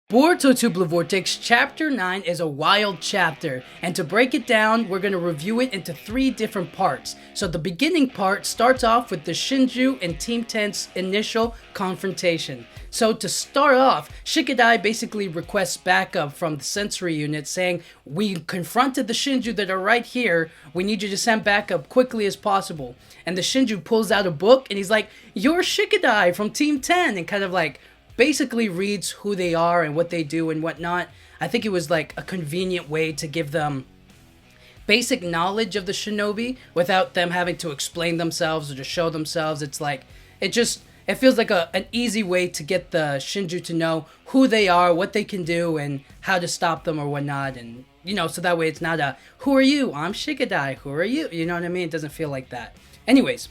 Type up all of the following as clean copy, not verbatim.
Boruto to Blue Vortex Chapter 9 is a wild chapter, and to break it down, we're going to review it into 3 different parts. So the beginning part starts off with the Shinju and Team 10's initial confrontation. So to start off, Shikadai basically requests backup from the sensory unit saying, "We confronted the Shinju that are right here, we need you to send backup quickly as possible." And the Shinju pulls out a book and he's like, "You're Shikadai from Team 10," and kind of like basically reads who they are and what they do and whatnot. I think it was like a convenient way to give them basic knowledge of the shinobi without them having to explain themselves or to show themselves. It's like, it feels like an easy way to get the Shinju to know who they are, what they can do, and how to stop them or whatnot. And, so that way it's not a, "Who are you? I'm Shikadai. Who are you?" You know what I mean? It doesn't feel like that. Anyways,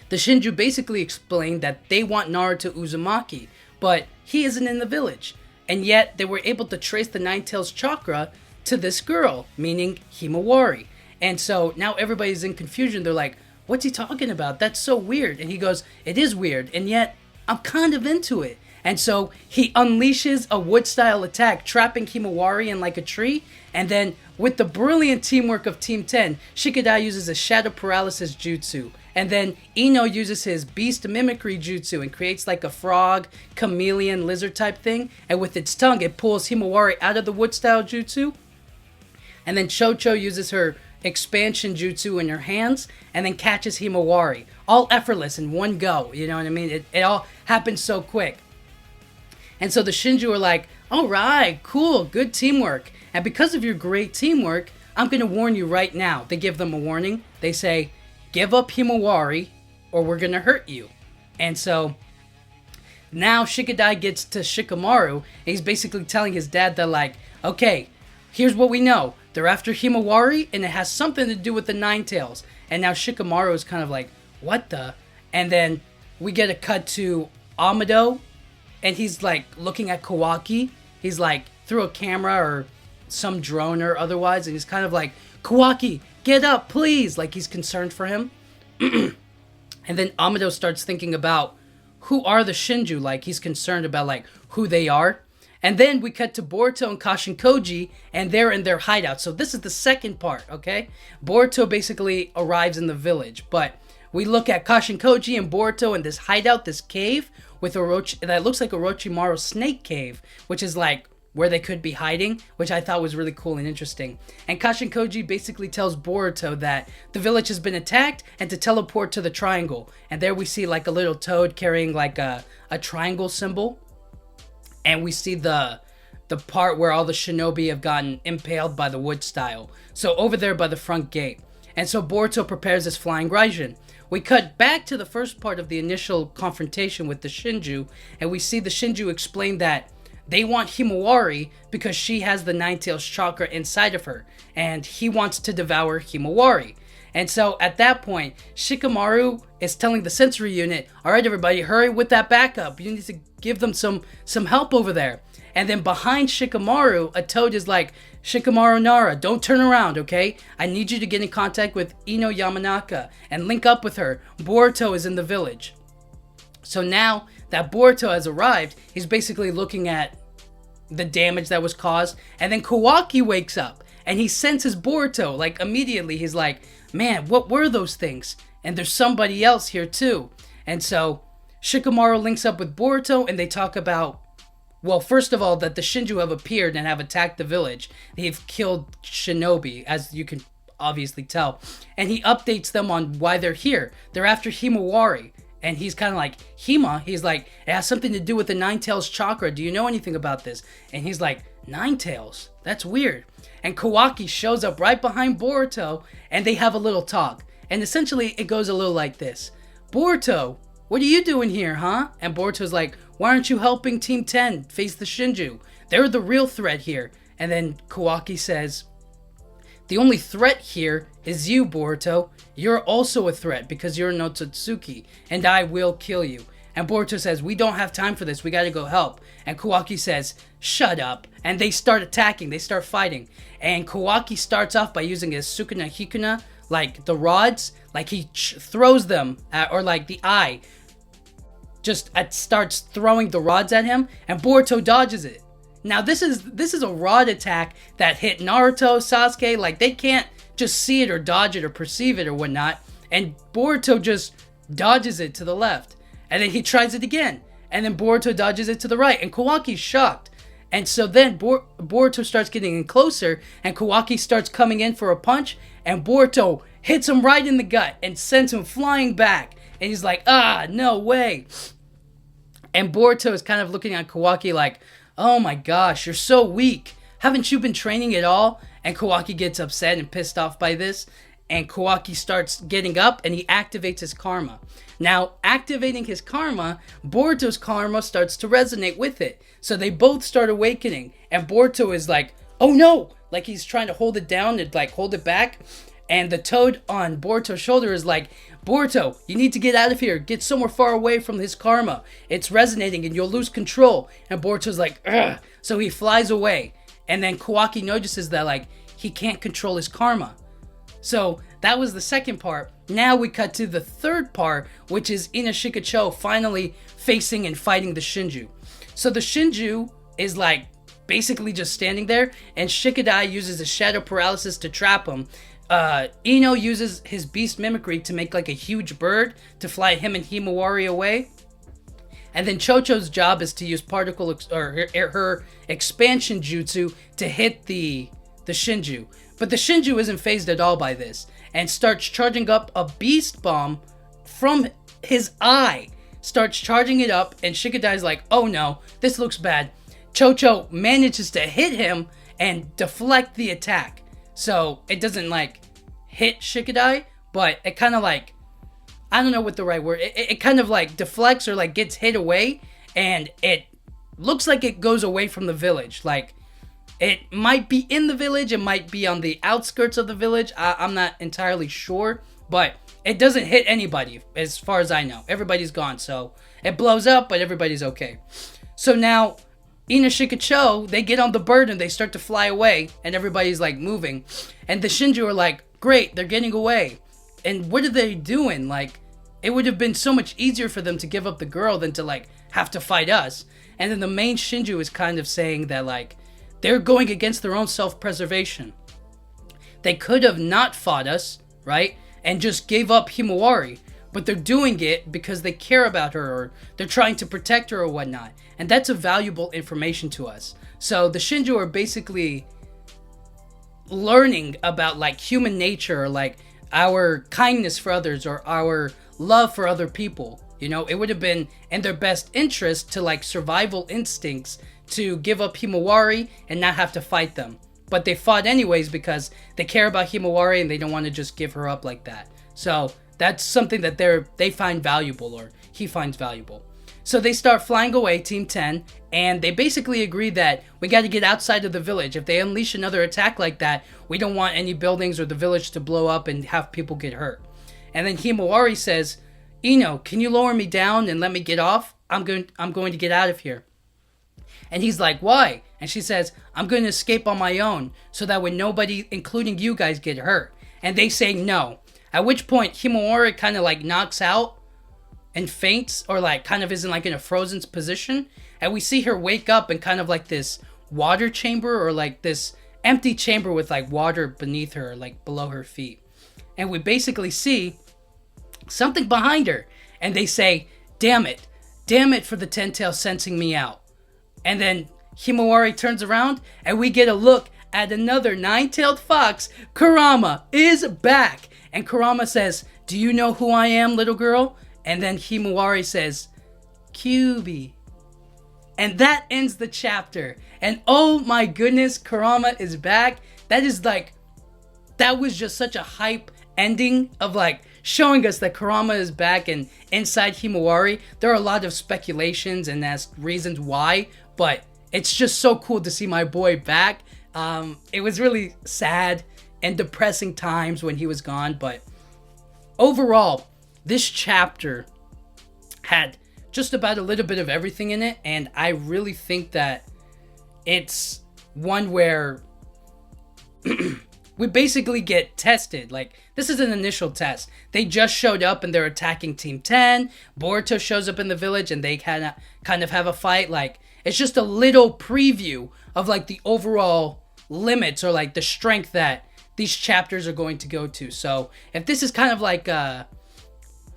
the Shinju basically explained that they want Naruto Uzumaki, but he isn't in the village. And yet, they were able to trace the Nine Tails chakra to this girl, meaning Himawari. And so now everybody's in confusion. They're like, "What's he talking about? That's so weird." And he goes, "It is weird, and yet I'm kind of into it." And so he unleashes a wood-style attack, trapping Himawari in like a tree. And then, with the brilliant teamwork of Team 10, Shikadai uses a shadow paralysis jutsu. And then Ino uses his beast mimicry jutsu and creates like a frog, chameleon, lizard type thing. And with its tongue, it pulls Himawari out of the wood-style jutsu. And then Chocho uses her expansion jutsu in her hands and then catches Himawari. All effortless in one go, you know what I mean? It all happens so quick. And so the Shinju are like, "All right, cool, good teamwork. And because of your great teamwork, I'm going to warn you right now." They give them a warning. They say, "Give up Himawari or we're going to hurt you." And so now Shikadai gets to Shikamaru and he's basically telling his dad that like, "Okay, here's what we know. They're after Himawari and it has something to do with the Nine Tails." And now Shikamaru is kind of like, "What the?" And then we get a cut to Amado and he's like looking at Kawaki. He's like through a camera or some drone or otherwise, and he's kind of like, "Kawaki, get up, please!" Like he's concerned for him. And then Amado starts thinking about who are the Shinju, like he's concerned about like who they are. And then we cut to Boruto and Kashin Koji, and they're in their hideout. So this is the second part, okay? Boruto basically arrives in the village, but we look at Kashin Koji and Boruto in this hideout, this cave, with that looks like Orochimaru's snake cave, which is like where they could be hiding, which I thought was really cool and interesting. And Kashin Koji basically tells Boruto that the village has been attacked and to teleport to the triangle. And there we see like a little toad carrying like a triangle symbol. And we see the part where all the shinobi have gotten impaled by the wood style. So over there by the front gate. And so Boruto prepares his flying Raijin. We cut back to the first part of the initial confrontation with the Shinju, and we see the Shinju explain that they want Himawari because she has the Nine Tails chakra inside of her, and he wants to devour Himawari. And so at that point, Shikamaru is telling the sensory unit, "All right, everybody, hurry with that backup. You need to give them some help over there." And then behind Shikamaru, a toad is like, "Shikamaru Nara, don't turn around, okay? I need you to get in contact with Ino Yamanaka and link up with her. Boruto is in the village." So now that Boruto has arrived, he's basically looking at the damage that was caused. And then Kawaki wakes up and he senses Boruto. Like immediately he's like, "Man, what were those things? And there's somebody else here too." And so Shikamaru links up with Boruto and they talk about, well, first of all, that the Shinju have appeared and have attacked the village. They've killed shinobi, as you can obviously tell. And he updates them on why they're here. They're after Himawari. And he's kind of like, "Hima?" He's like, "It has something to do with the Nine Tails chakra. Do you know anything about this?" And he's like, "Nine Tails? That's weird." And Kawaki shows up right behind Boruto, and they have a little talk. And essentially, it goes a little like this. "Boruto, what are you doing here, huh?" And Boruto's like, "Why aren't you helping Team 10 face the Shinju? They're the real threat here." And then Kawaki says, "The only threat here is you, Boruto. You're also a threat because you're no Totsuki, and I will kill you." And Boruto says, "We don't have time for this. We gotta go help." And Kawaki says, "Shut up." And they start attacking. They start fighting. And Kawaki starts off by using his Sukuna Hikuna, like the rods, like he throws them, or like the eye just starts throwing the rods at him, and Boruto dodges it. Now this is a rod attack that hit Naruto, Sasuke, like they can't just see it or dodge it or perceive it or whatnot, and Boruto just dodges it to the left, and then he tries it again, and then Boruto dodges it to the right, and Kawaki's shocked. And so then Boruto starts getting in closer, and Kawaki starts coming in for a punch, and Boruto hits him right in the gut and sends him flying back. And he's like, no way. And Boruto is kind of looking at Kawaki like, oh my gosh, you're so weak. Haven't you been training at all? And Kawaki gets upset and pissed off by this. And Kawaki starts getting up and he activates his karma. Now, activating his karma, Boruto's karma starts to resonate with it. So they both start awakening. And Boruto is like, oh no! Like he's trying to hold it down and like hold it back. And the toad on Boruto's shoulder is like, Boruto, you need to get out of here. Get somewhere far away from his karma. It's resonating and you'll lose control. And Boruto's like, ugh. So he flies away. And then Kawaki notices that like he can't control his karma. So that was the second part. Now we cut to the third part, which is Inoshikacho finally facing and fighting the Shinju. So the Shinju is like basically just standing there, and Shikadai uses his shadow paralysis to trap him. Ino uses his beast mimicry to make like a huge bird to fly him and Himawari away. And then Chocho's job is to use her expansion jutsu to hit the Shinju. But the Shinju isn't phased at all by this and starts charging up a beast bomb from his eye. Starts charging it up, and Shikadai's like, oh no, this looks bad. Chocho manages to hit him and deflect the attack. So it doesn't like hit Shikadai, but it kind of like, I don't know what the right word, it kind of like deflects or like gets hit away, and it looks like it goes away from the village. Like it might be in the village, it might be on the outskirts of the village. I'm not entirely sure, but it doesn't hit anybody as far as I know. Everybody's gone, so it blows up, but everybody's okay. So now Inoshikacho, they get on the bird and they start to fly away, and everybody's like moving, and the Shinju are like, great, they're getting away. And what are they doing? Like, it would have been so much easier for them to give up the girl than to like have to fight us. And then the main Shinju is kind of saying that like they're going against their own self-preservation. They could have not fought us, right, and just gave up Himawari, but they're doing it because they care about her, or they're trying to protect her or whatnot. And that's a valuable information to us. So the Shinju are basically learning about like human nature, or like our kindness for others, or our love for other people. You know, it would have been in their best interest to like survival instincts to give up Himawari and not have to fight them. But they fought anyways because they care about Himawari and they don't want to just give her up like that. So that's something that they find valuable, or he finds valuable. So they start flying away, Team 10, and they basically agree that we got to get outside of the village. If they unleash another attack like that, we don't want any buildings or the village to blow up and have people get hurt. And then Himawari says, Ino, can you lower me down and let me get off? I'm going to get out of here. And he's like, why? And she says, I'm going to escape on my own so that way nobody, including you guys, get hurt. And they say no. At which point, Himawari kind of like knocks out and faints, or like kind of isn't like in a frozen position. And we see her wake up in kind of like this water chamber, or like this empty chamber with like water beneath her, like below her feet. And we basically see something behind her. And they say, damn it for the 10-tail sensing me out. And then Himawari turns around and we get a look at another 9-tailed fox. Kurama is back. And Kurama says, do you know who I am, little girl? And then Himawari says, Kyuubi. And that ends the chapter. And oh my goodness, Kurama is back. That was just such a hype ending of like showing us that Kurama is back and inside Himawari. There are a lot of speculations and that's reasons why, but it's just so cool to see my boy back. It was really sad and depressing times when he was gone, but overall, this chapter had just about a little bit of everything in it, and I really think that it's one where we we basically get tested. Like, this is an initial test. They just showed up and they're attacking Team 10. Boruto shows up in the village and they kind of have a fight. Like, it's just a little preview of like the overall limits or like the strength that these chapters are going to go to. So if this is kind of like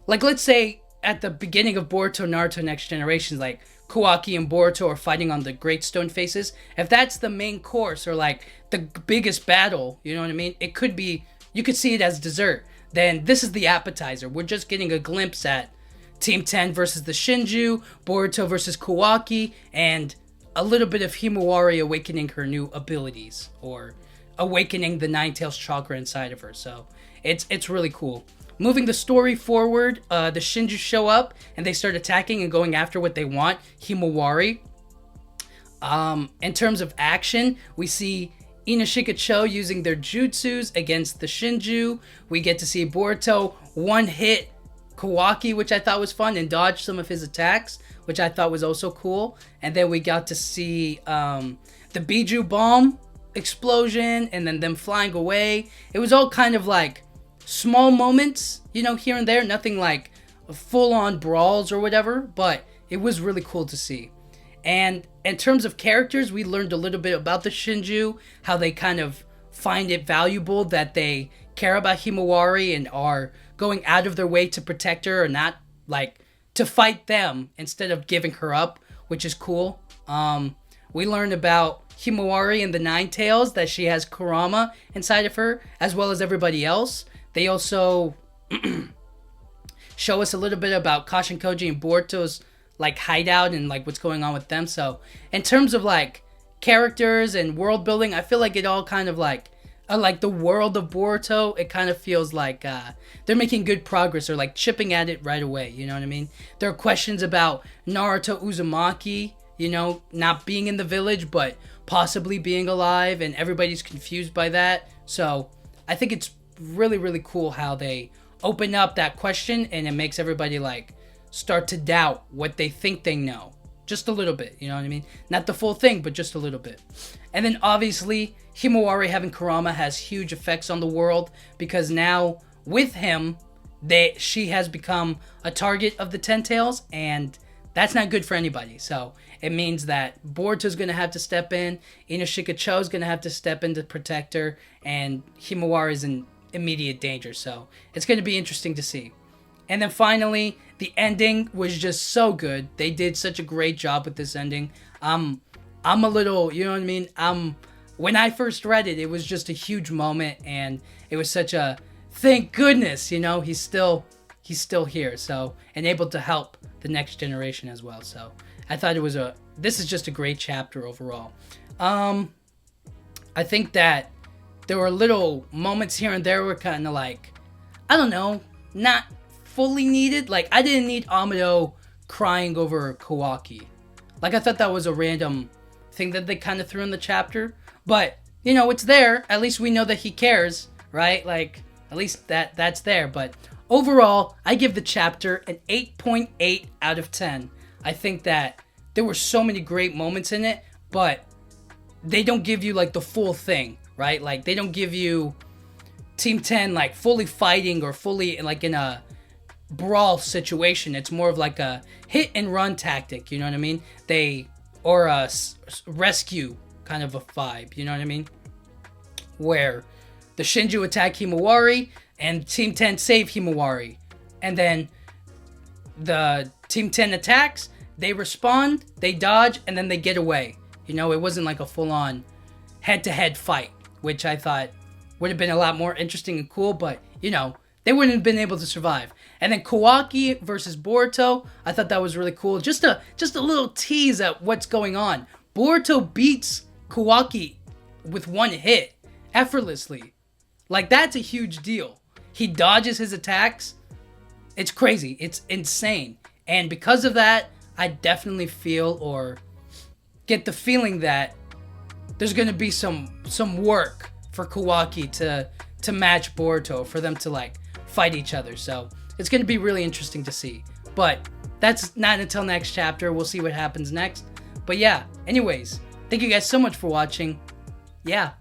let's say at the beginning of Boruto Naruto Next Generation, like Kawaki and Boruto are fighting on the Great Stone Faces. If that's the main course or like the biggest battle, you know what I mean? It could be, you could see it as dessert. Then this is the appetizer. We're just getting a glimpse at Team 10 versus the Shinju, Boruto versus Kawaki, and a little bit of Himawari awakening her new abilities or awakening the Nine-Tails chakra inside of her. So it's really cool. Moving the story forward, the Shinju show up and they start attacking and going after what they want, Himawari. In terms of action, we see Inoshika Cho using their jutsus against the Shinju. We get to see Boruto one-hit Kawaki, which I thought was fun, and dodge some of his attacks, which I thought was also cool. And then we got to see the Biju bomb explosion and then them flying away. It was all kind of like small moments, you know, here and there. Nothing like full-on brawls or whatever, but it was really cool to see. And in terms of characters, we learned a little bit about the Shinju, how they kind of find it valuable that they care about Himawari and are going out of their way to protect her or not, like, to fight them instead of giving her up, which is cool. We learned about Himawari and the Nine-Tails, that she has Kurama inside of her, as well as everybody else. They also show us a little bit about Kashin Koji and Boruto's like hideout and like what's going on with them. So in terms of like characters and world building, I feel like it all kind of like the world of Boruto, it kind of feels like they're making good progress or like chipping at it right away, you know what I mean? There are questions about Naruto Uzumaki, you know, not being in the village but possibly being alive, and everybody's confused by that. So I think it's really, really cool how they open up that question and it makes everybody like start to doubt what they think they know. Just a little bit, you know what I mean? Not the full thing, but just a little bit. And then obviously, Himawari having Kurama has huge effects on the world, because now with him, she has become a target of the Ten Tails, and that's not good for anybody. So it means that Boruto's going to have to step in, Inoshika Cho's going to have to step in to protect her, and Himawari's in immediate danger. So it's going to be interesting to see. And then finally, the ending was just so good. They did such a great job with this ending. I'm a little, you know what I mean? When I first read it, it was just a huge moment, and it was such a thank goodness, you know, he's still here. So, and able to help the next generation as well. So I thought this is just a great chapter overall. I think that there were little moments here and there were kind of like, I don't know, not fully needed. Like, I didn't need Amado crying over Kawaki. Like, I thought that was a random thing that they kind of threw in the chapter. But, you know, it's there. At least we know that he cares, right? Like, at least that's there. But overall, I give the chapter an 8.8 out of 10. I think that there were so many great moments in it, but they don't give you, like, the full thing, right? Like, they don't give you Team 10, like, fully fighting or fully, like, in a brawl situation. It's more of like a hit and run tactic, you know what I mean? Or a rescue kind of a vibe, you know what I mean? Where the Shinju attack Himawari and Team 10 save Himawari, and then the Team 10 attacks, they respond, they dodge, and then they get away. You know, it wasn't like a full-on head-to-head fight, which I thought would have been a lot more interesting and cool, but, you know, they wouldn't have been able to survive. And then Kawaki versus Boruto, I thought that was really cool. Just a little tease at what's going on. Boruto beats Kawaki with one hit, effortlessly. Like, that's a huge deal. He dodges his attacks. It's crazy. It's insane. And because of that, I definitely feel or get the feeling that there's going to be some work for Kawaki to match Boruto, for them to, like, fight each other. So it's going to be really interesting to see. But that's not until next chapter. We'll see what happens next. But yeah, anyways, thank you guys so much for watching. Yeah.